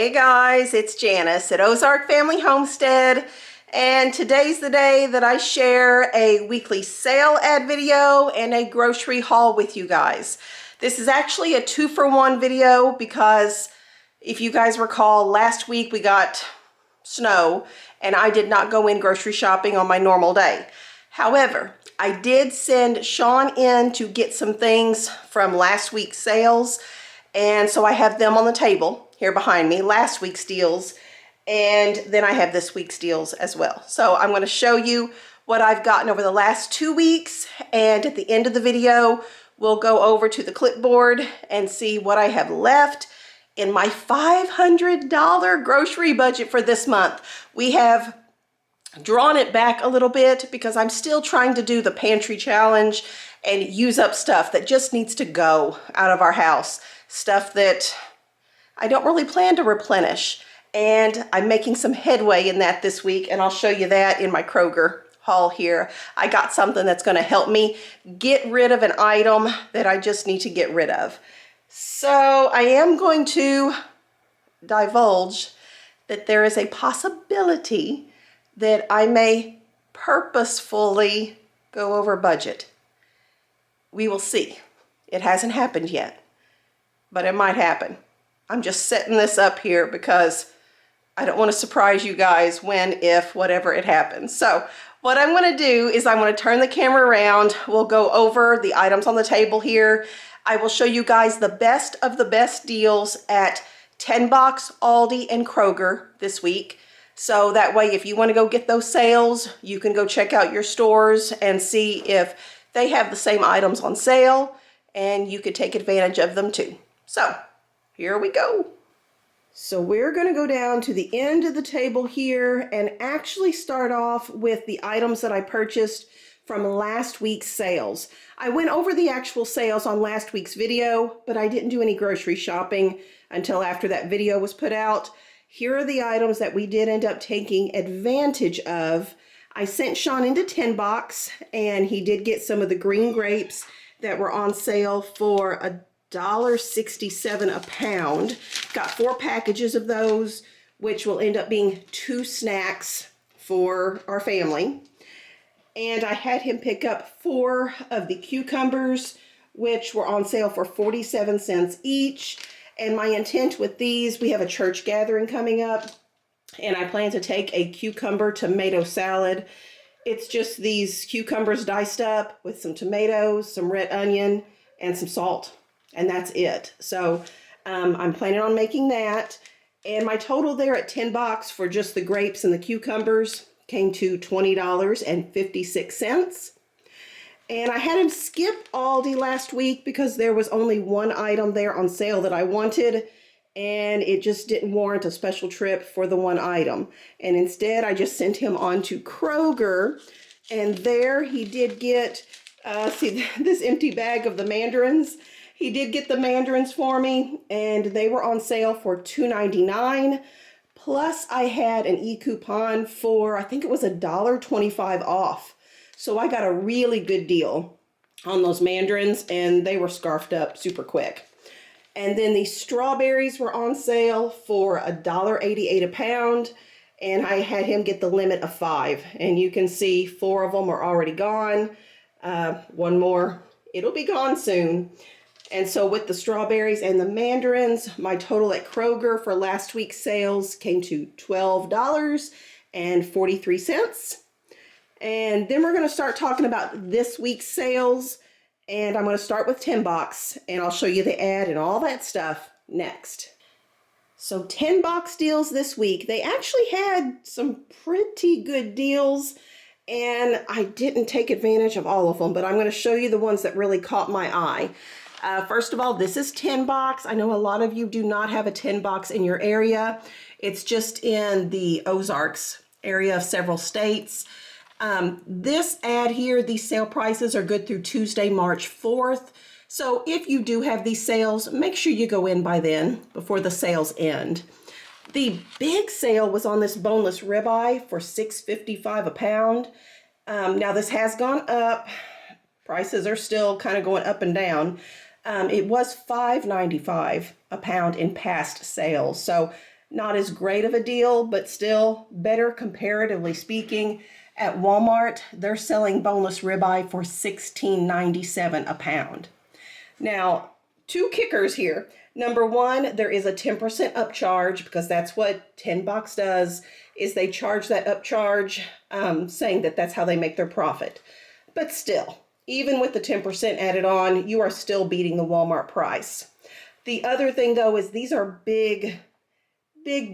Hey guys, it's Janice at Ozark Family Homestead, and today's the day that I share a weekly sale ad video and a grocery haul with you guys. This is actually a 2-for-1 video because if you guys recall, last week we got snow and I did not go in grocery shopping on my normal day. However, I did send Shawn in to get some things from last week's sales, and so I have them on the table here behind me, last week's deals, and then I have this week's deals as well. So I'm going to show you what I've gotten over the last 2 weeks, and at the end of the video, we'll go over to the clipboard and see what I have left in my $500 grocery budget for this month. We have drawn it back a little bit because I'm still trying to do the pantry challenge and use up stuff that just needs to go out of our house. Stuff that I don't really plan to replenish. And I'm making some headway in that this week, and I'll show you that in my Kroger haul here. I got something that's going to help me get rid of an item that I just need to get rid of. So I am going to divulge that there is a possibility that I may purposefully go over budget. We will see. It hasn't happened yet, but it might happen. I'm just setting this up here because I don't want to surprise you guys when, if, whatever it happens. So what I'm going to do is I'm going to turn the camera around. We'll go over the items on the table here. I will show you guys the best of the best deals at 10 Box, Aldi, and Kroger this week. So that way, if you want to go get those sales, you can go check out your stores and see if they have the same items on sale, and you could take advantage of them too. So here we go. So we're going to go down to the end of the table here and actually start off with the items that I purchased from last week's sales. I went over the actual sales on last week's video, but I didn't do any grocery shopping until after that video was put out. Here are the items that we did end up taking advantage of. I sent Shawn into 10 Box, and he did get some of the green grapes that were on sale for $1.67 a pound. Got 4 packages of those, which will end up being 2 snacks for our family. And I had him pick up 4 of the cucumbers, which were on sale for 47 cents each. And my intent with these, we have a church gathering coming up, and I plan to take a cucumber tomato salad. It's just these cucumbers diced up with some tomatoes, some red onion, and some salt, and that's it. So I'm planning on making that. And my total there at 10 Box for just the grapes and the cucumbers came to $20.56. And I had him skip Aldi last week because there was only one item there on sale that I wanted, and it just didn't warrant a special trip for the one item. And instead, I just sent him on to Kroger, and there he did get, see this empty bag of the mandarins? He did get the mandarins for me, and they were on sale for $2.99. Plus, I had an e-coupon for, I think it was $1.25 off. So I got a really good deal on those mandarins, and they were scarfed up super quick. And then the strawberries were on sale for $1.88 a pound, and I had him get the limit of 5. And you can see 4 of them are already gone. One more, it'll be gone soon. And so with the strawberries and the mandarins, my total at Kroger for last week's sales came to $12.43. And then we're going to start talking about this week's sales. And I'm going to start with 10 Box, and I'll show you the ad and all that stuff next. So 10 Box deals this week. They actually had some pretty good deals, and I didn't take advantage of all of them, but I'm going to show you the ones that really caught my eye. First of all, this is 10 Box. I know a lot of you do not have a 10 Box in your area. It's just in the Ozarks area of several states. This ad here, these sale prices are good through Tuesday, March 4th. So if you do have these sales, make sure you go in by then before the sales end. The big sale was on this boneless ribeye for $6.55 a pound. Now this has gone up. Prices are still kind of going up and down. It was $5.95 a pound in past sales. So Not as great of a deal, but still better comparatively speaking. At Walmart, they're selling boneless ribeye for $16.97 a pound. Now, two kickers here. Number one, there is a 10% upcharge because that's what 10 Box does, is they charge that upcharge, saying that that's how they make their profit. But still, even with the 10% added on, you are still beating the Walmart price. The other thing though is these are big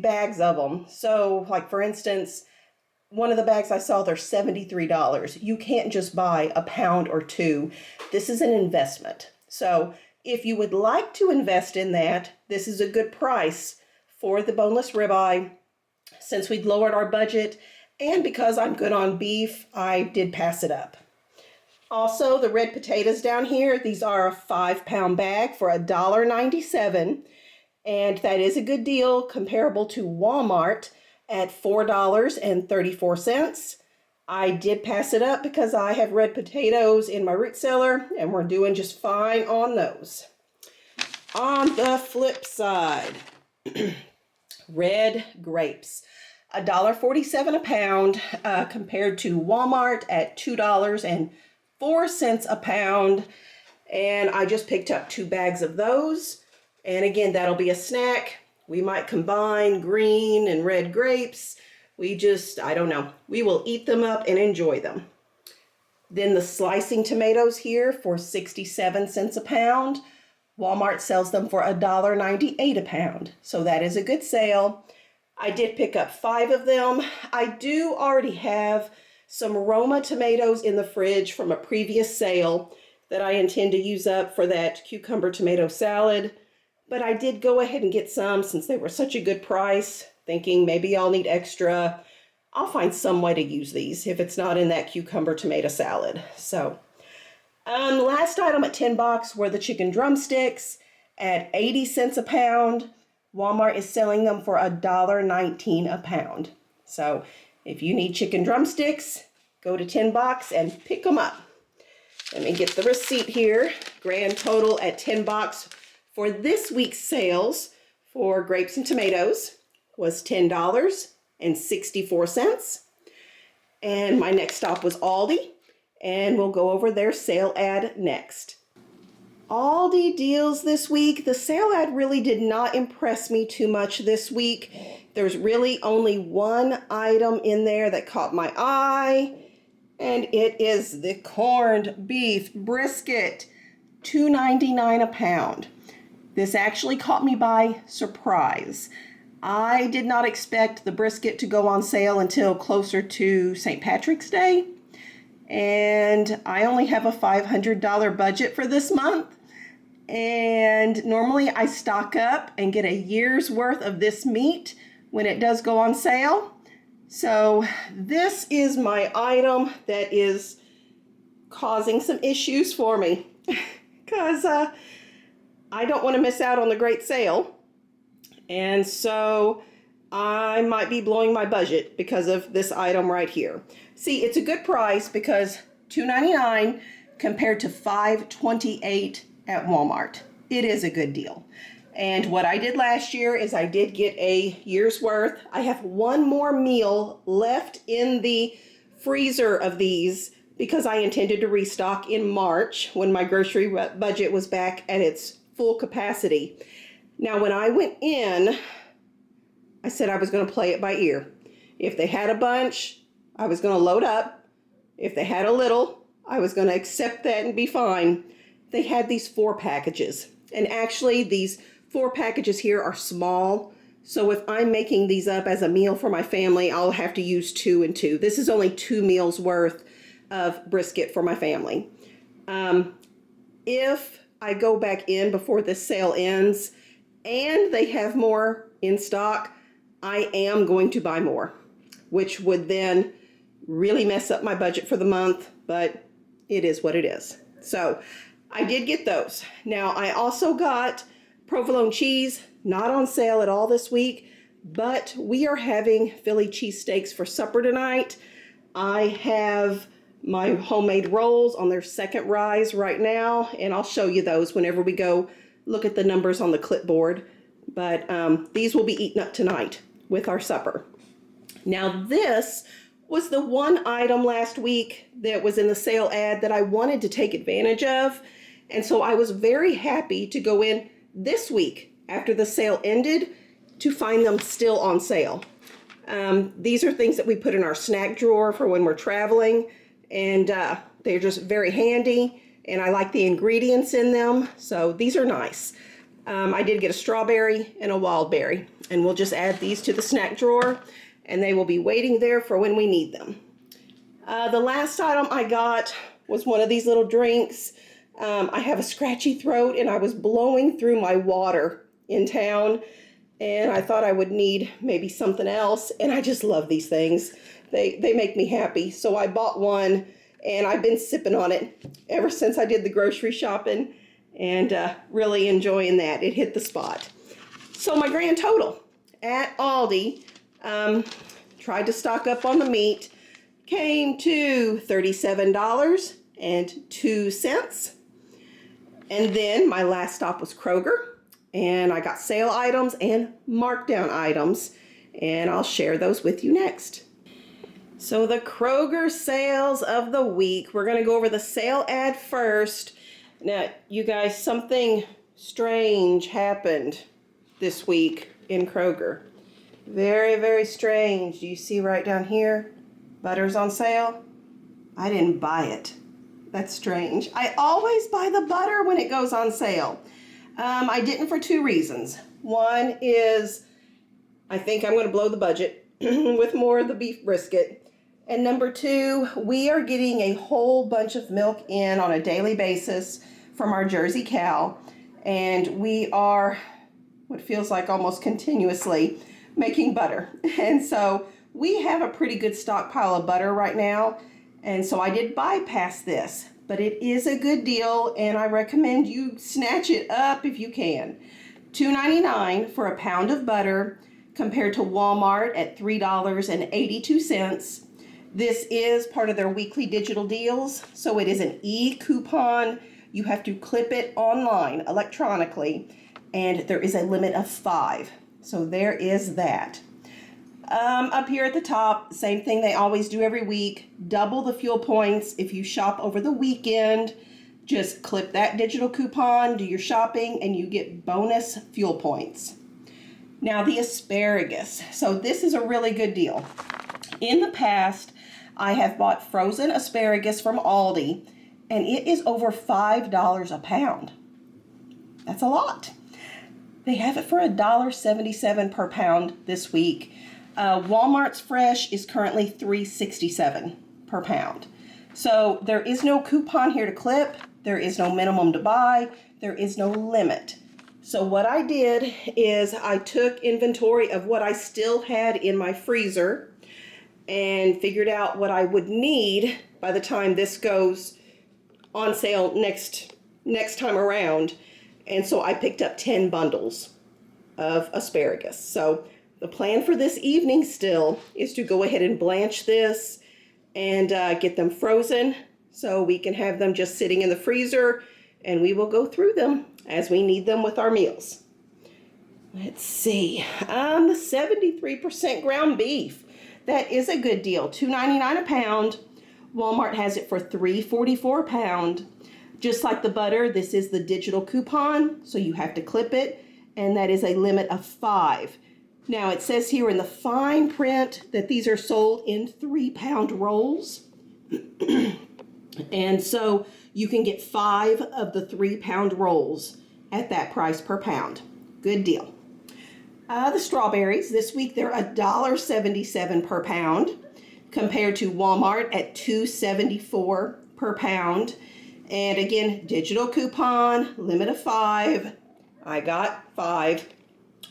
bags of them. So like for instance, one of the bags I saw, they're $73. You can't just buy a pound or two. This is an investment. So if you would like to invest in that, this is a good price for the boneless ribeye. Since we'd lowered our budget and because I'm good on beef, I did pass it up. Also, the red potatoes down here, these are a 5-pound bag for $1.97. And that is a good deal comparable to Walmart at $4.34. I did pass it up because I have red potatoes in my root cellar and we're doing just fine on those. On the flip side, red grapes, $1.47 a pound compared to Walmart at $2.04 a pound. And I just picked up 2 bags of those. And again, that'll be a snack. We might combine green and red grapes. I don't know. We will eat them up and enjoy them. Then the slicing tomatoes here for 67 cents a pound. Walmart sells them for $1.98 a pound. So that is a good sale. I did pick up 5 of them. I do already have some Roma tomatoes in the fridge from a previous sale that I intend to use up for that cucumber tomato salad. But I did go ahead and get some since they were such a good price, thinking maybe I'll need extra. I'll find some way to use these if it's not in that cucumber tomato salad. So, the last item at 10 Box were the chicken drumsticks at 80 cents a pound. Walmart is selling them for $1.19 a pound. So, if you need chicken drumsticks, go to 10 Box and pick them up. Let me get the receipt here. Grand total at 10 Box for this week's sales for grapes and tomatoes was $10.64. And my next stop was Aldi, and we'll go over their sale ad next. Aldi deals this week. The sale ad really did not impress me too much this week. There's really only one item in there that caught my eye, and it is the corned beef brisket, $2.99 a pound. This actually caught me by surprise. I did not expect the brisket to go on sale until closer to St. Patrick's Day. And I only have a $500 budget for this month. And normally I stock up and get a year's worth of this meat when it does go on sale. So this is my item that is causing some issues for me because I don't want to miss out on the great sale. And so I might be blowing my budget because of this item right here. See, it's a good price because $2.99 compared to $5.28 at Walmart. It is a good deal. And what I did last year is I did get a year's worth. I have one more meal left in the freezer of these because I intended to restock in March when my grocery budget was back at its full capacity. Now, when I went in, I said I was going to play it by ear. If they had a bunch, I was going to load up. If they had a little, I was going to accept that and be fine. They had these 4 packages. And actually, these 4 packages here are small. So if I'm making these up as a meal for my family, I'll have to use 2 and 2. This is only 2 meals worth of brisket for my family. If I go back in before this sale ends and they have more in stock, I am going to buy more, which would then really mess up my budget for the month, but it is what it is. So I did get those. Now I also got provolone cheese, not on sale at all this week, but we are having Philly cheesesteaks for supper tonight. I have my homemade rolls on their second rise right now, and I'll show you those whenever we go look at the numbers on the clipboard. but these will be eaten up tonight with our supper. Now this was the one item last week that was in the sale ad that I wanted to take advantage of. And so I was very happy to go in this week after the sale ended to find them still on sale. These are things that we put in our snack drawer for when we're traveling, and they're just very handy, and I like the ingredients in them, so these are nice. I did get a strawberry and a wild berry, and we'll just add these to the snack drawer, and they will be waiting there for when we need them. The last item I got was one of these little drinks. I have a scratchy throat, and I was blowing through my water in town, and I thought I would need maybe something else, and I just love these things. They make me happy, so I bought one, and I've been sipping on it ever since I did the grocery shopping, and really enjoying that. It hit the spot. So my grand total at Aldi, tried to stock up on the meat, came to $37.02. And then my last stop was Kroger, and I got sale items and markdown items, and I'll share those with you next. So the Kroger sales of the week, we're going to go over the sale ad first. Now, you guys, something strange happened this week in Kroger. Very, very strange. Do you see right down here? Butter's on sale. I didn't buy it. That's strange. I always buy the butter when it goes on sale. I didn't for two reasons. One is I think I'm going to blow the budget with more of the beef brisket. And number two, we are getting a whole bunch of milk in on a daily basis from our Jersey cow. And we are, what feels like almost continuously, making butter. And so we have a pretty good stockpile of butter right now. And so I did bypass this, but it is a good deal, and I recommend you snatch it up if you can. $2.99 for a pound of butter compared to Walmart at $3.82. This is part of their weekly digital deals, so it is an e-coupon. You have to clip it online electronically, and there is a limit of 5. So there is that. Up here at the top, same thing they always do every week. Double the fuel points if you shop over the weekend. Just clip that digital coupon, do your shopping, and you get bonus fuel points. Now the asparagus. So this is a really good deal. In the past, I have bought frozen asparagus from Aldi, and it is over $5 a pound. That's a lot. They have it for $1.77 per pound this week. Walmart's fresh is currently $3.67 per pound. So there is no coupon here to clip. There is no minimum to buy. There is no limit. So what I did is I took inventory of what I still had in my freezer and figured out what I would need by the time this goes on sale next time around. And so I picked up 10 bundles of asparagus. So the plan for this evening still is to go ahead and blanch this and get them frozen so we can have them just sitting in the freezer, and we will go through them as we need them with our meals. Let's see, the 73% ground beef. That is a good deal, $2.99 a pound. Walmart has it for $3.44 a pound. Just like the butter, this is the digital coupon, so you have to clip it, and that is a limit of 5. Now it says here in the fine print that these are sold in 3-pound rolls. And so you can get 5 of the 3-pound rolls at that price per pound. Good deal. The strawberries, this week they're $1.77 per pound compared to Walmart at $2.74 per pound. And again, digital coupon, limit of 5. I got 5.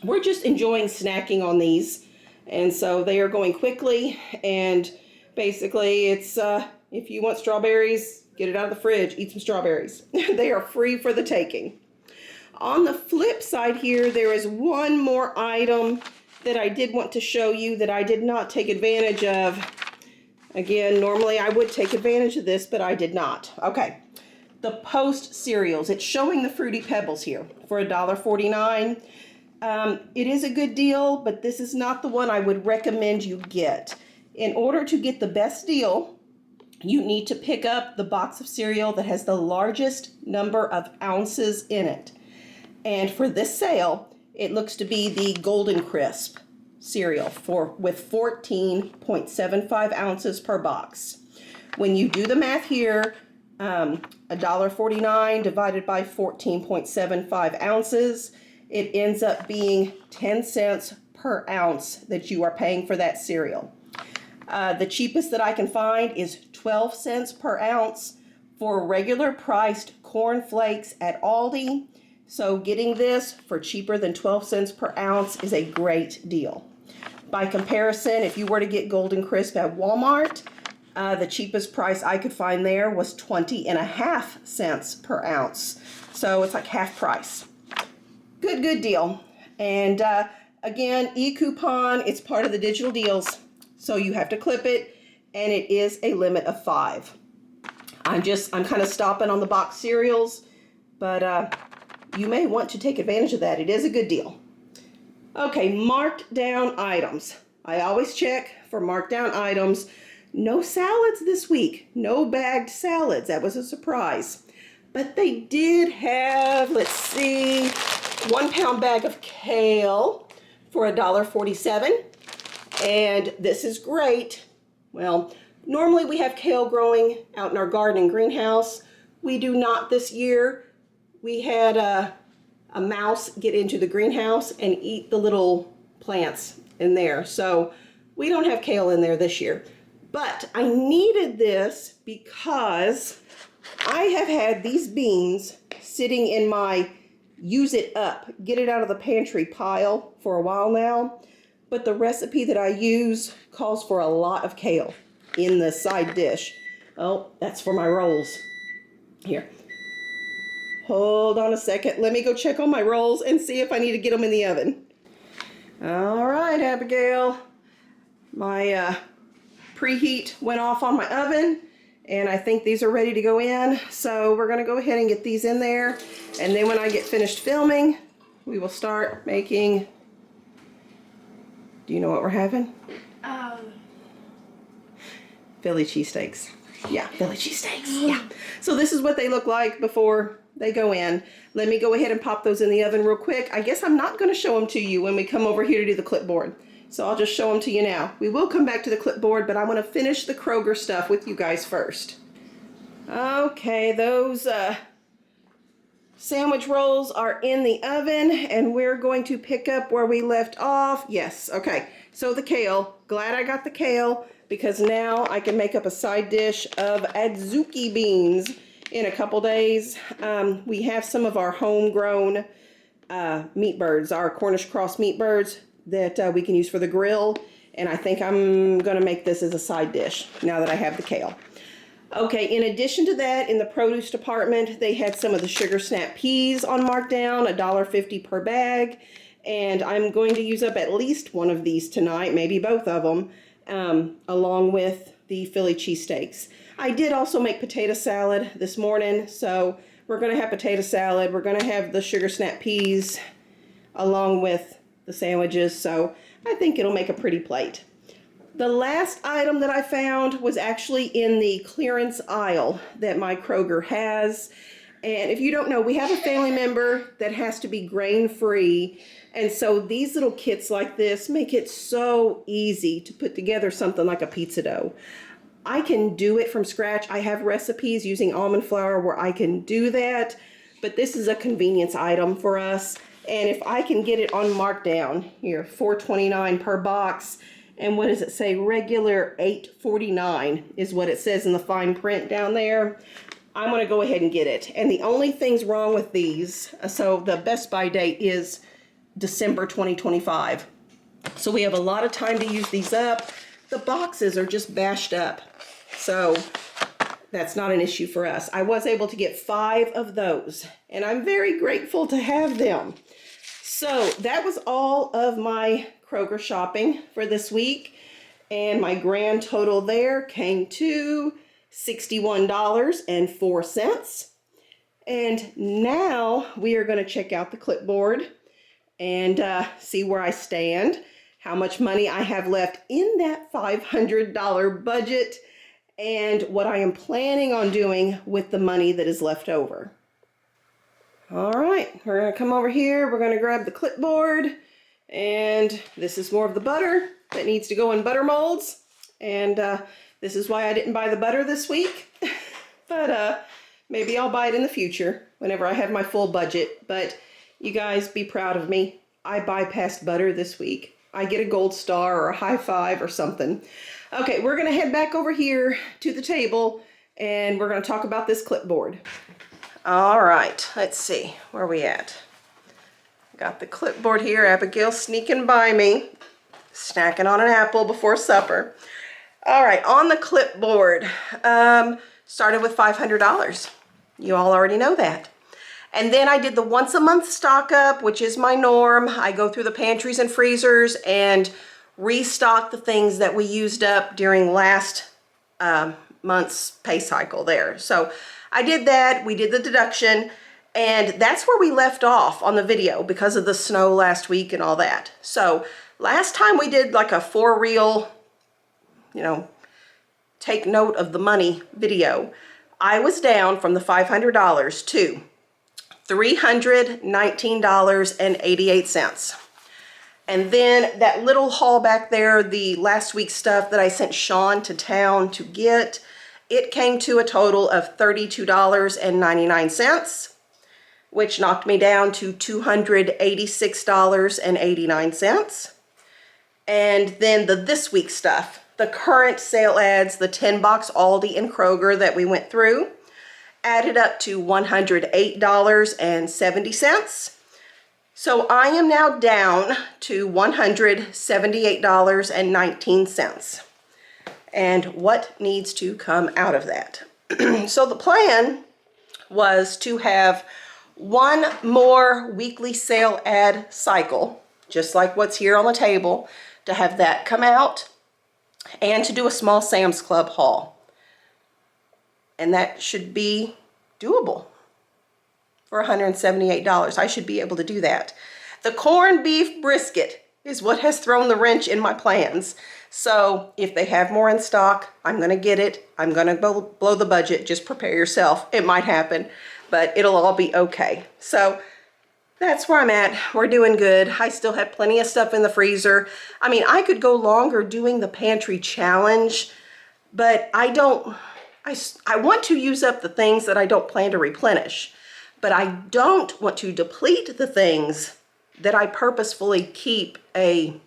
We're just enjoying snacking on these, and so they are going quickly, and basically it's if you want strawberries, get it out of the fridge, eat some strawberries. They are free for the taking. On the flip side here, there is one more item that I did want to show you that I did not take advantage of. Again, normally I would take advantage of this, but I did not. Okay, the Post cereals. It's showing the Fruity Pebbles here for $1.49. It is a good deal, but this is not the one I would recommend you get. In order to get the best deal, you need to pick up the box of cereal that has the largest number of ounces in it. And for this sale, it looks to be the Golden Crisp cereal with 14.75 ounces per box. When you do the math here, $1.49 divided by 14.75 ounces, it ends up being 10 cents per ounce that you are paying for that cereal. The cheapest that I can find is 12 cents per ounce for regular priced corn flakes at Aldi. So getting this for cheaper than 12 cents per ounce is a great deal. By comparison, if you were to get Golden Crisp at Walmart, the cheapest price I could find there was 20.5 cents per ounce. So it's like half price. Good deal. And again, e-coupon, it's part of the digital deals. So you have to clip it, and it is a limit of 5. I'm kind of stopping on the box cereals, but you may want to take advantage of that. It is a good deal. Okay, marked down items. I always check for marked down items. No salads this week. No bagged salads. That was a surprise. But they did have, let's see, 1 pound bag of kale for $1.47. And this is great. Well, normally we have kale growing out in our garden and greenhouse. We do not this year. We had a mouse get into the greenhouse and eat the little plants in there. So we don't have kale in there this year. But I needed this because I have had these beans sitting in my use it up, get it out of the pantry pile for a while now. But the recipe that I use calls for a lot of kale in the side dish. Oh, that's for my rolls. Here. Hold on a second. Let me go check on my rolls and see if I need to get them in the oven. All right, Abigail. My preheat went off on my oven, and I think these are ready to go in. So we're going to go ahead and get these in there. And then when I get finished filming, we will start making... Do you know what we're having? Philly cheesesteaks. Yeah, Philly cheesesteaks. Yeah. So this is what they look like before they go in. Let me go ahead and pop those in the oven real quick. I guess I'm not going to show them to you when we come over here to do the clipboard. So I'll just show them to you now. We will come back to the clipboard, but I want to finish the Kroger stuff with you guys first. Okay, those sandwich rolls are in the oven, and we're going to pick up where we left off. Yes, okay. So the kale, glad I got the kale, because now I can make up a side dish of adzuki beans in a couple days. We have some of our homegrown meat birds, our Cornish cross meat birds that we can use for the grill, and I think I'm gonna make this as a side dish now that I have the kale. Okay, in addition to that, in the produce department, they had some of the sugar snap peas on markdown, $1.50 per bag, and I'm going to use up at least one of these tonight, maybe both of them, along with the Philly cheesesteaks. I did also make potato salad this morning, so we're going to have potato salad. We're going to have the sugar snap peas along with the sandwiches, so I think it'll make a pretty plate. The last item that I found was actually in the clearance aisle that my Kroger has. And if you don't know, we have a family member that has to be grain-free. And so these little kits like this make it so easy to put together something like a pizza dough. I can do it from scratch. I have recipes using almond flour where I can do that. But this is a convenience item for us. And if I can get it on markdown, here, $4.29 per box. And what does it say? Regular $8.49 is what it says in the fine print down there. I'm going to go ahead and get it. And the only things wrong with these, so the best by date is December 2025. So we have a lot of time to use these up. The boxes are just bashed up. So that's not an issue for us. I was able to get 5 of those, and I'm very grateful to have them. So that was all of my Kroger shopping for this week, and my grand total there came to $61.04. And now we are going to check out the clipboard, and see where I stand, how much money I have left in that $500 budget, and what I am planning on doing with the money that is left over. All right, we're going to come over here. We're going to grab the clipboard, and this is more of the butter that needs to go in butter molds. And this is why I didn't buy the butter this week, but maybe I'll buy it in the future whenever I have my full budget. But you guys be proud of me. I bypassed butter this week. I get a gold star or a high five or something. Okay, we're going to head back over here to the table, and we're going to talk about this clipboard. All right, let's see, where are we at? Got the clipboard here. Abigail sneaking by me, snacking on an apple before supper. All right, on the clipboard, started with $500. You all already know that. And then I did the once a month stock up, which is my norm. I go through the pantries and freezers and restock the things that we used up during last month's pay cycle there. So I did that, we did the deduction, and that's where we left off on the video because of the snow last week and all that. So last time we did like a for real, take note of the money video, I was down from the $500 to $319.88. And then that little haul back there, the last week's stuff that I sent Shawn to town to get, it came to a total of $32.99, which knocked me down to $286.89. And then the this week stuff, the current sale ads, the 10-box Aldi and Kroger that we went through, added up to $108.70. So I am now down to $178.19. And what needs to come out of that? So the plan was to have one more weekly sale ad cycle, just like what's here on the table, to have that come out and to do a small Sam's Club haul. And that should be doable for $178. I should be able to do that. The corned beef brisket is what has thrown the wrench in my plans. So if they have more in stock, I'm going to get it. I'm going to blow the budget. Just prepare yourself. It might happen, but it'll all be okay. So that's where I'm at. We're doing good. I still have plenty of stuff in the freezer. I mean, I could go longer doing the pantry challenge, but I want to use up the things that I don't plan to replenish, but I don't want to deplete the things that I purposefully keep a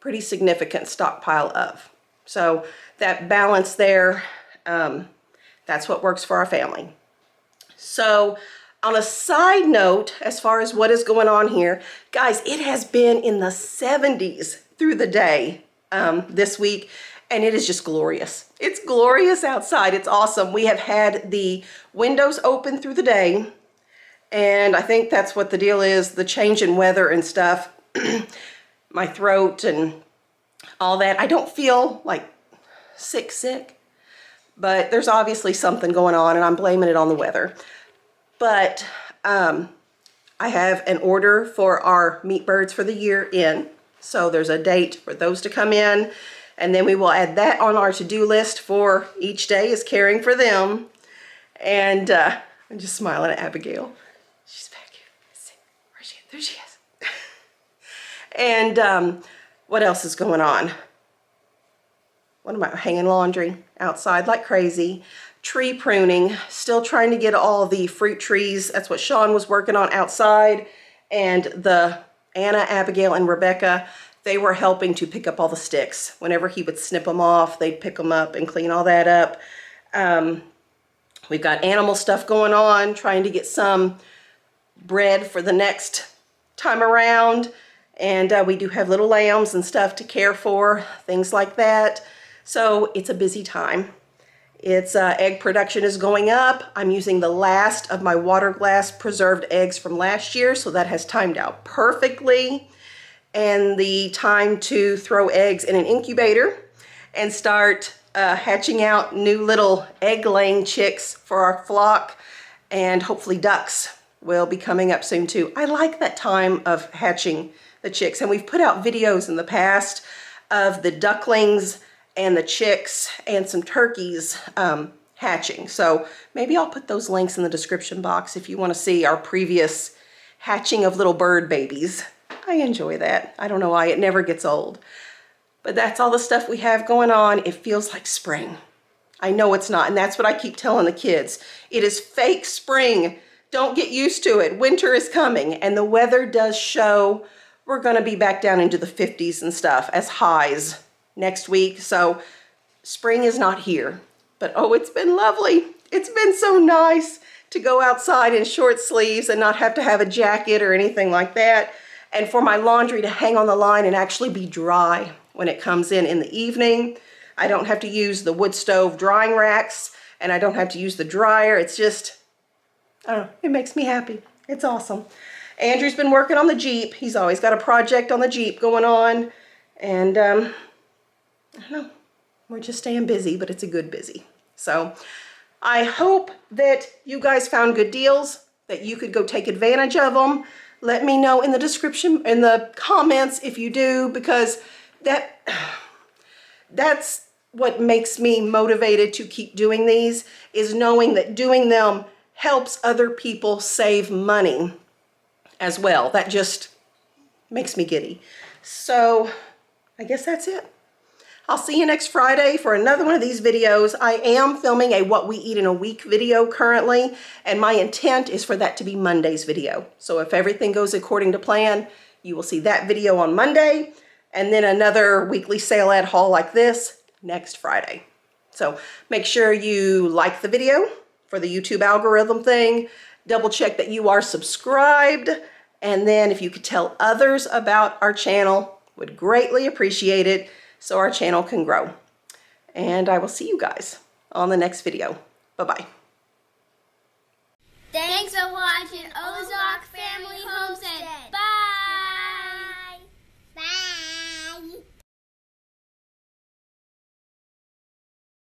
pretty significant stockpile of. So that balance there, that's what works for our family. So on a side note, as far as what is going on here, guys, it has been in the 70s through the day this week, and it is just glorious. It's glorious outside. It's awesome. We have had the windows open through the day, and I think that's what the deal is, the change in weather and stuff. My throat and all that. I don't feel like sick, but there's obviously something going on, and I'm blaming it on the weather. But I have an order for our meat birds for the year in, so there's a date for those to come in, and then we will add that on our to-do list for each day is caring for them. And I'm just smiling at Abigail. She's back here. Let's see. Where's she? There she is. And what else is going on? What am I hanging laundry outside like crazy? Tree pruning, still trying to get all the fruit trees. That's what Shawn was working on outside. And the Anna, Abigail, and Rebekah, they were helping to pick up all the sticks. Whenever he would snip them off, they'd pick them up and clean all that up. We've got animal stuff going on, trying to get some bread for the next time around. And we do have little lambs and stuff to care for, things like that. So it's a busy time. It's egg production is going up. I'm using the last of my water glass preserved eggs from last year, so that has timed out perfectly. And the time to throw eggs in an incubator and start hatching out new little egg-laying chicks for our flock, and hopefully ducks will be coming up soon too. I like that time of hatching the chicks, and we've put out videos in the past of the ducklings and the chicks and some turkeys hatching. So maybe I'll put those links in the description box if you want to see our previous hatching of little bird babies. I enjoy that. I don't know why, it never gets old. But that's all the stuff we have going on. It feels like spring. I know it's not, and that's what I keep telling the kids. It is fake spring. Don't get used to it. Winter is coming, and the weather does show we're going to be back down into the 50s and stuff as highs next week. So spring is not here, but oh, it's been lovely. It's been so nice to go outside in short sleeves and not have to have a jacket or anything like that. And for my laundry to hang on the line and actually be dry when it comes in the evening. I don't have to use the wood stove drying racks, and I don't have to use the dryer. It's just, I don't know, it makes me happy. It's awesome. Andrew's been working on the Jeep. He's always got a project on the Jeep going on. And I don't know, we're just staying busy, but it's a good busy. So I hope that you guys found good deals, that you could go take advantage of them. Let me know in the description, in the comments if you do, because that's what makes me motivated to keep doing these, is knowing that doing them helps other people save money as well. That just makes me giddy. So I guess that's it. I'll see you next Friday for another one of these videos. I am filming a what we eat in a week video currently, and my intent is for that to be Monday's video. So if everything goes according to plan, you will see that video on Monday, and then another weekly sale ad haul like this next Friday. So make sure you like the video for the YouTube algorithm thing. Double check that you are subscribed. And then if you could tell others about our channel, would greatly appreciate it so our channel can grow. And I will see you guys on the next video. Bye-bye.